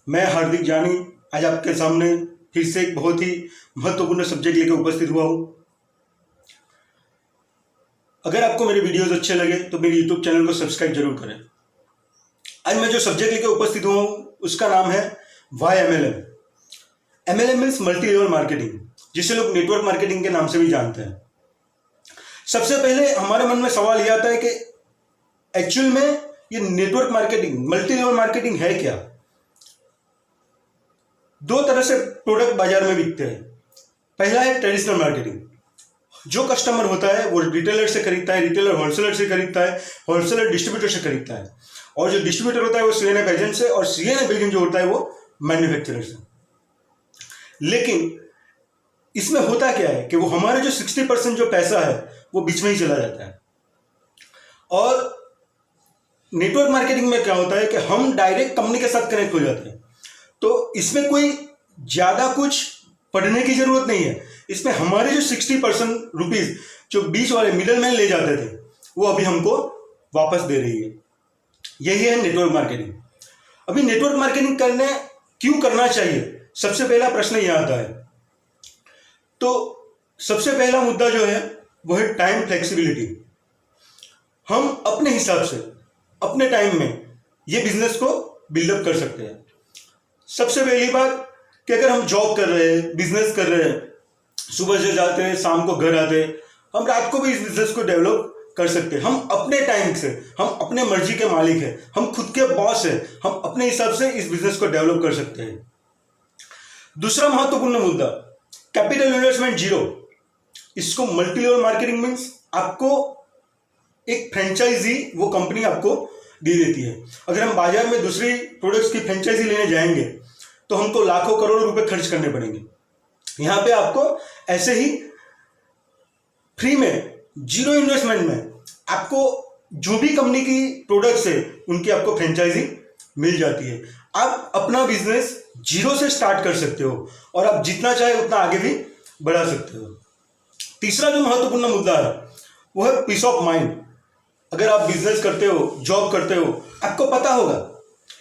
मैं हार्दिक जानी आज आपके सामने फिर से एक बहुत ही महत्वपूर्ण सब्जेक्ट लेकर उपस्थित हुआ हूँ। अगर आपको मेरे वीडियोस अच्छे लगे तो मेरे यूट्यूब चैनल को सब्सक्राइब जरूर करें। आज मैं जो सब्जेक्ट लेकर उपस्थित हुआ हूँ उसका नाम है why MLM। MLM means multi level marketing, जिसे लोग नेटवर्क मार्केटिंग के नाम से भी जानते हैं। सबसे पहले हमारे मन में सवाल यह आता है कि एक्चुअल में ये network marketing, multi level marketing है क्या। दो तरह से प्रोडक्ट बाजार में बिकते हैं। पहला है ट्रेडिशनल मार्केटिंग। जो कस्टमर होता है वो रिटेलर से खरीदता है, रिटेलर होलसेलर से खरीदता है, होलसेलर डिस्ट्रीब्यूटर से खरीदता है, और जो डिस्ट्रीब्यूटर होता है वो CNF एजेंट से, और CNF एजेंट जो होता है वो मैन्युफैक्चरर से। लेकिन इसमें होता क्या है कि वो हमारे जो 60% जो पैसा है वो बीच में ही चला जाता है। और नेटवर्क मार्केटिंग में क्या होता है कि हम डायरेक्ट कंपनी के साथ कनेक्ट हो जाते हैं। तो इसमें कोई ज़्यादा कुछ पढ़ने की जरूरत नहीं है। इसमें हमारे जो 60% रुपीज जो बीच वाले मिडल मैन ले जाते थे वो अभी हमको वापस दे रही है। यही है नेटवर्क मार्केटिंग। अभी नेटवर्क मार्केटिंग क्यों करना चाहिए, सबसे पहला प्रश्न यह आता है। तो सबसे पहला मुद्दा जो है वो है टाइम फ्लेक्सिबिलिटी। हम अपने हिसाब से अपने टाइम में ये बिजनेस को बिल्डअप कर सकते हैं। सबसे पहली बात कि अगर हम जॉब कर रहे हैं, बिजनेस कर रहे हैं, सुबह से जाते हैं शाम को घर आते हैं, हम रात को भी इस बिजनेस को डेवलप कर सकते हैं। हम अपने टाइम से, हम अपने मर्जी के मालिक हैं, हम खुद के बॉस हैं, हम अपने हिसाब से इस बिजनेस को डेवलप कर सकते हैं। दूसरा महत्वपूर्ण मुद्दा, कैपिटल इन्वेस्टमेंट जीरो। इसको मल्टी लेवल मार्केटिंग मीन्स आपको एक फ्रेंचाइजी वो कंपनी आपको दे देती है। अगर हम बाजार में दूसरी प्रोडक्ट्स की फ्रेंचाइजी लेने जाएंगे तो हमको लाखों करोड़ों रुपए खर्च करने पड़ेंगे। यहां पे आपको ऐसे ही फ्री में, जीरो इन्वेस्टमेंट में आपको जो भी कंपनी की प्रोडक्ट्स है उनकी आपको फ्रेंचाइजी मिल जाती है। आप अपना बिजनेस जीरो से स्टार्ट कर सकते हो और आप जितना चाहे उतना आगे भी बढ़ा सकते हो। तीसरा जो महत्वपूर्ण मुद्दा है वो है पीस ऑफ माइंड। अगर आप बिजनेस करते हो, जॉब करते हो, आपको पता होगा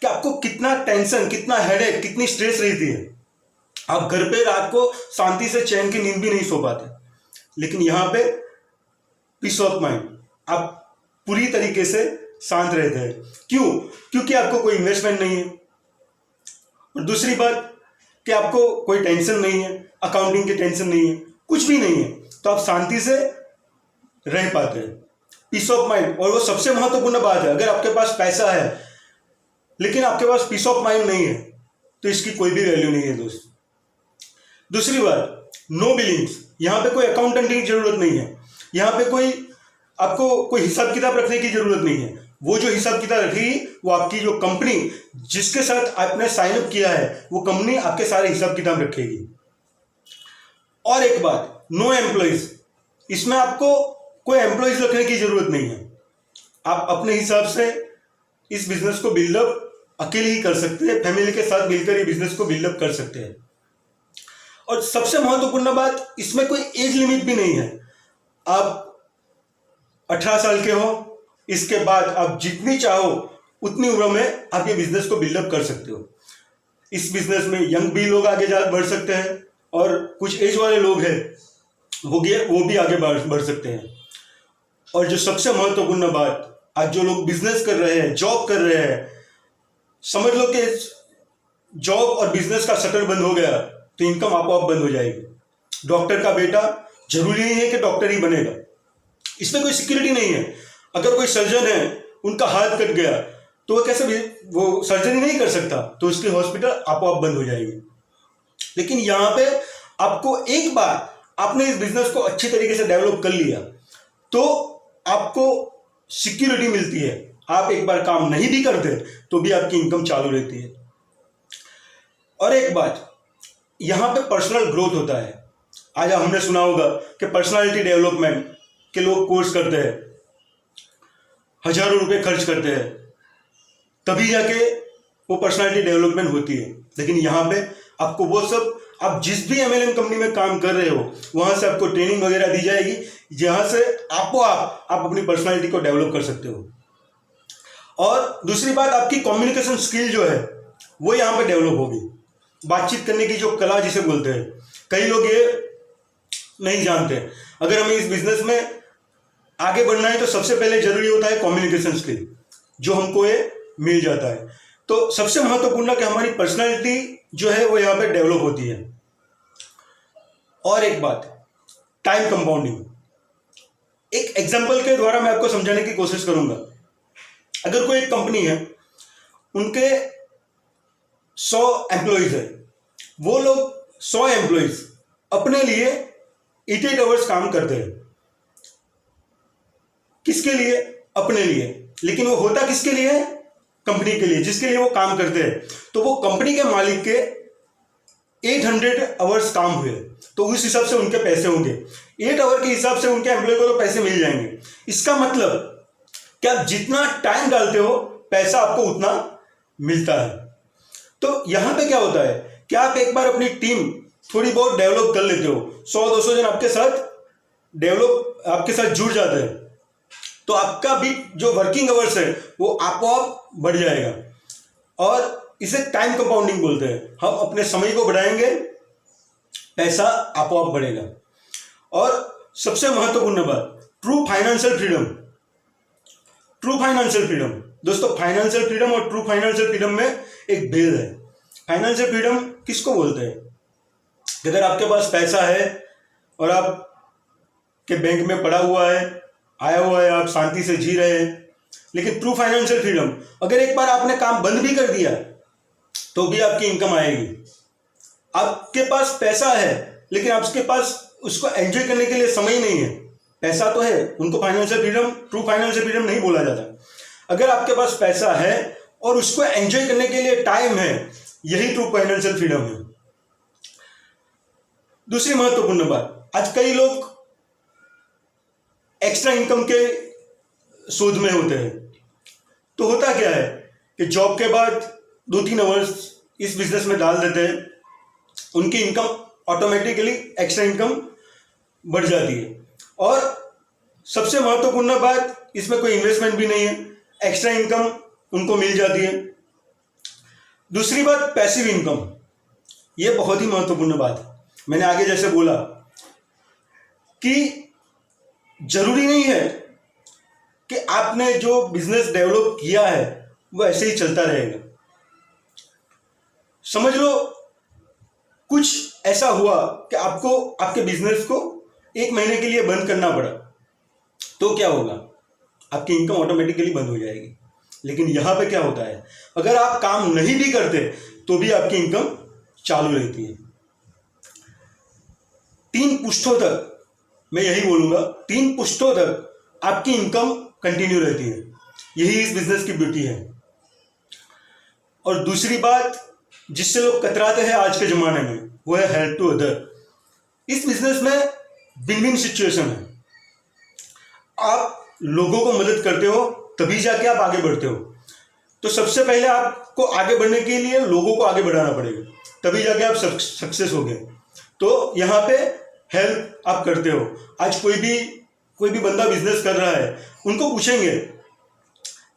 कि आपको कितना टेंशन, कितना हेडेक, कितनी स्ट्रेस रहती है। आप घर पे रात को शांति से चैन की नींद भी नहीं सो पाते। लेकिन यहां पे पीस ऑफ माइंड, आप पूरी तरीके से शांत रहते हैं। क्यों? क्योंकि आपको कोई इन्वेस्टमेंट नहीं है, और दूसरी बात कि आपको कोई टेंशन नहीं है, अकाउंटिंग की टेंशन नहीं है, कुछ भी नहीं है, तो आप शांति से रह पाते हैं। Peace of mind. और वो सबसे महत्वपूर्ण बात है, अगर आपके पास पैसा है लेकिन आपके पास पीस ऑफ माइंड नहीं है तो इसकी कोई भी वैल्यू नहीं है दोस्त। दूसरी बात, नो बिलिंग्स। यहां पे कोई अकाउंटेंट की जरूरत नहीं है, यहां पे आपको कोई हिसाब किताब रखने की जरूरत नहीं है। वो जो हिसाब किताब रखेगी वो आपकी जो कंपनी जिसके साथ आपने साइन अप किया है वो कंपनी आपके सारे हिसाब किताब रखेगी। और एक बात, नो एम्प्लॉइज। इसमें आपको कोई एम्प्लॉइज रखने की जरूरत नहीं है। आप अपने हिसाब से इस बिजनेस को बिल्डअप अकेले ही कर सकते हैं, फैमिली के साथ मिलकर ये बिजनेस को बिल्डअप कर सकते हैं। और सबसे महत्वपूर्ण बात, इसमें कोई एज लिमिट भी नहीं है। आप 18 साल के हो, इसके बाद आप जितनी चाहो उतनी उम्र में आप ये बिजनेस को बिल्डअप कर सकते हो। इस बिजनेस में यंग भी लोग आगे जा बढ़ सकते हैं, और कुछ एज वाले लोग हैं वो भी आगे बढ़ सकते हैं। और जो सबसे महत्वपूर्ण बात, आज जो लोग बिजनेस कर रहे हैं, जॉब कर रहे हैं, समझ लो कि जॉब और बिजनेस का शटर बंद हो गया तो इनकम आपो आप बंद हो जाएगी। डॉक्टर का बेटा जरूरी नहीं है कि डॉक्टर ही बनेगा, इसमें कोई सिक्योरिटी नहीं है। अगर कोई सर्जन है, उनका हाथ कट गया तो वो कैसे वो सर्जरी नहीं कर सकता, तो उसकी हॉस्पिटल आपो आप बंद हो जाएगी। लेकिन यहां पे आपको एक बार आपने इस बिजनेस को अच्छी तरीके से डेवलप कर लिया तो आपको सिक्योरिटी मिलती है। आप एक बार काम नहीं भी करते तो भी आपकी इनकम चालू रहती है। और एक बात, यहां पे पर्सनल ग्रोथ होता है। आज हमने सुना होगा कि पर्सनालिटी डेवलपमेंट के लोग कोर्स करते हैं, हजारों रुपए खर्च करते हैं, तभी जाके वो पर्सनालिटी डेवलपमेंट होती है। लेकिन यहां पे आपको वो सब, आप जिस भी MLM कंपनी में काम कर रहे हो वहां से आपको ट्रेनिंग वगैरह दी जाएगी, जहां से आप अपनी पर्सनालिटी को डेवलप कर सकते हो। और दूसरी बात, आपकी कम्युनिकेशन स्किल जो है वो यहाँ पे डेवलप होगी। बातचीत करने की जो कला जिसे बोलते हैं, कई लोग ये नहीं जानते। अगर हमें इस बिजनेस में आगे बढ़ना है तो सबसे पहले जरूरी होता है कम्युनिकेशन स्किल, जो हमको ये मिल जाता है। तो सबसे महत्वपूर्ण कि हमारी पर्सनालिटी जो है वो यहाँ पे डेवलप होती है। और एक बात, टाइम कंपाउंडिंग। एक एग्जांपल के द्वारा मैं आपको समझाने की कोशिश करूंगा। अगर कोई एक कंपनी है, उनके 100 एम्प्लॉयज है, वो लोग 100 एम्प्लॉयज अपने लिए 88 आवर्स काम करते हैं। किसके लिए? अपने लिए। लेकिन वो होता किसके लिए है? कंपनी के लिए, जिसके लिए वो काम करते हैं। तो वो कंपनी के मालिक के 800 आवर्स काम हुए, तो उस हिसाब से उनके पैसे होंगे। 8 आवर के हिसाब से उनके एम्प्लॉय को तो पैसे मिल जाएंगे। इसका मतलब कि आप जितना टाइम डालते हो, पैसा आपको उतना मिलता है। तो यहां पे क्या होता है कि आप एक बार अपनी टीम थोड़ी बहुत डेवलप कर लेते हो, 100-200 जन आपके साथ जुड़ जाते हैं, तो आपका भी जो वर्किंग आवर्स है वो आपको बढ़ जाएगा। और इसे टाइम कंपाउंडिंग बोलते हैं। हम अपने समय को बढ़ाएंगे, पैसा आपो बढ़ेगा। और सबसे महत्वपूर्ण बात, true financial freedom. True financial freedom दोस्तों, फाइनेंशियल फ्रीडम और ट्रू फाइनेंशियल फ्रीडम में एक भेद है। फाइनेंशियल फ्रीडम किसको बोलते हैं? अगर आपके पास पैसा है और आप के बैंक में पड़ा हुआ है, आया हुआ है, आप शांति से जी रहे हैं। लेकिन ट्रू फाइनेंशियल फ्रीडम, अगर एक बार आपने काम बंद भी कर दिया तो भी आपकी इनकम आएगी। आपके पास पैसा है लेकिन आपके पास उसको एंजॉय करने के लिए समय नहीं है। पैसा तो है, उनको financial freedom, true financial freedom नहीं बोला जाता। अगर आपके पास पैसा है और उसको एंजॉय करने के लिए टाइम है, यही ट्रू फाइनेंशियल फ्रीडम है। दूसरी महत्वपूर्ण बात, आज कई लोग एक्स्ट्रा इनकम के शोध में होते हैं। तो होता क्या है कि जॉब के बाद 2-3 आवर्स इस बिजनेस में डाल देते हैं, उनकी इनकम ऑटोमेटिकली एक्स्ट्रा इनकम बढ़ जाती है। और सबसे महत्वपूर्ण बात, इसमें कोई इन्वेस्टमेंट भी नहीं है, एक्स्ट्रा इनकम उनको मिल जाती है। दूसरी बात, पैसिव इनकम। ये बहुत ही महत्वपूर्ण बात है। मैंने आगे जैसे बोला कि जरूरी नहीं है कि आपने जो बिजनेस डेवलप किया है वो ऐसे ही चलता रहेगा। समझ लो कुछ ऐसा हुआ कि आपको आपके बिजनेस को 1 महीने के लिए बंद करना पड़ा, तो क्या होगा? आपकी इनकम ऑटोमेटिकली बंद हो जाएगी। लेकिन यहां पे क्या होता है, अगर आप काम नहीं भी करते तो भी आपकी इनकम चालू रहती है। 3 पुश्तों तक, मैं यही बोलूंगा, 3 पुश्तों तक आपकी इनकम कंटिन्यू रहती है। यही इस बिजनेस की ब्यूटी है। और दूसरी बात जिससे लोग कतराते हैं आज के जमाने में, वो है हेल्प टू अदर। इस बिजनेस में विन विन सिचुएशन है। आप लोगों को मदद करते हो तभी जाके आप आगे बढ़ते हो। तो सबसे पहले आपको आगे बढ़ने के लिए लोगों को आगे बढ़ाना पड़ेगा, तभी जाके आप सक्सेस होगे। तो यहाँ पे हेल्प आप करते हो। आज कोई भी बंदा बिजनेस कर रहा है, उनको पूछेंगे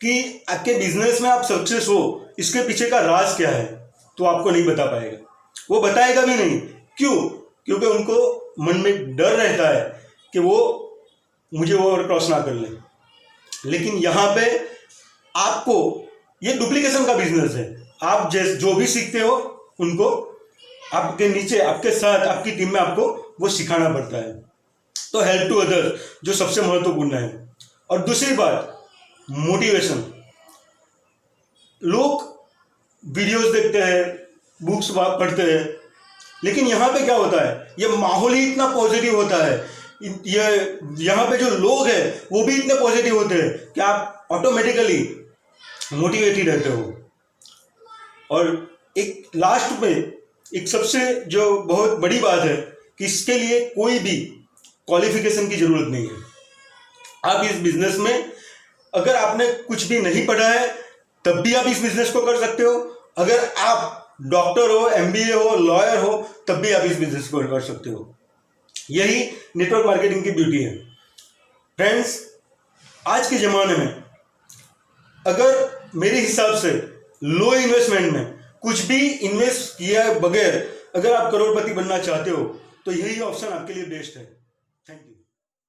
कि आपके बिजनेस में आप सक्सेस हो, इसके पीछे का राज क्या है, तो आपको नहीं बता पाएगा। वो बताएगा भी नहीं। क्यों? क्योंकि उनको मन में डर रहता है कि वो मुझे वो और क्रॉस ना कर ले। लेकिन यहाँ पे आपको, ये डुप्लीकेशन का बिजनेस है। आप जो भी सीखते हो उनको आपके नीचे, आपके साथ, आपकी टीम में आपको वो सिखाना पड़ता है। तो हेल्प टू अदर जो सबसे महत्वपूर्ण है। और दूसरी बात, मोटिवेशन। लोग वीडियोस देखते हैं, बुक्स पढ़ते हैं, लेकिन यहाँ पे क्या होता है, ये माहौल ही इतना पॉजिटिव होता है, ये यहाँ पे जो लोग हैं वो भी इतने पॉजिटिव होते हैं कि आप ऑटोमेटिकली मोटिवेटेड रहते हो। और एक लास्ट में एक सबसे जो बहुत बड़ी बात है कि इसके लिए कोई भी क्वालिफिकेशन की जरूरत नहीं है। आप इस बिजनेस में, अगर आपने कुछ भी नहीं पढ़ा है तब भी आप इस बिजनेस को कर सकते हो। अगर आप डॉक्टर हो, MBA हो, लॉयर हो, तब भी आप इस बिजनेस को कर सकते हो। यही नेटवर्क मार्केटिंग की ब्यूटी है। फ्रेंड्स, आज के ज़माने में अगर मेरे हिसाब से लो इन्वेस्टमेंट में कुछ भी इन्वेस्ट किया बगैर अगर आप करोड़पति बनना चाहते हो तो यही ऑप्शन आपके लिए बेस्ट है। Thank you.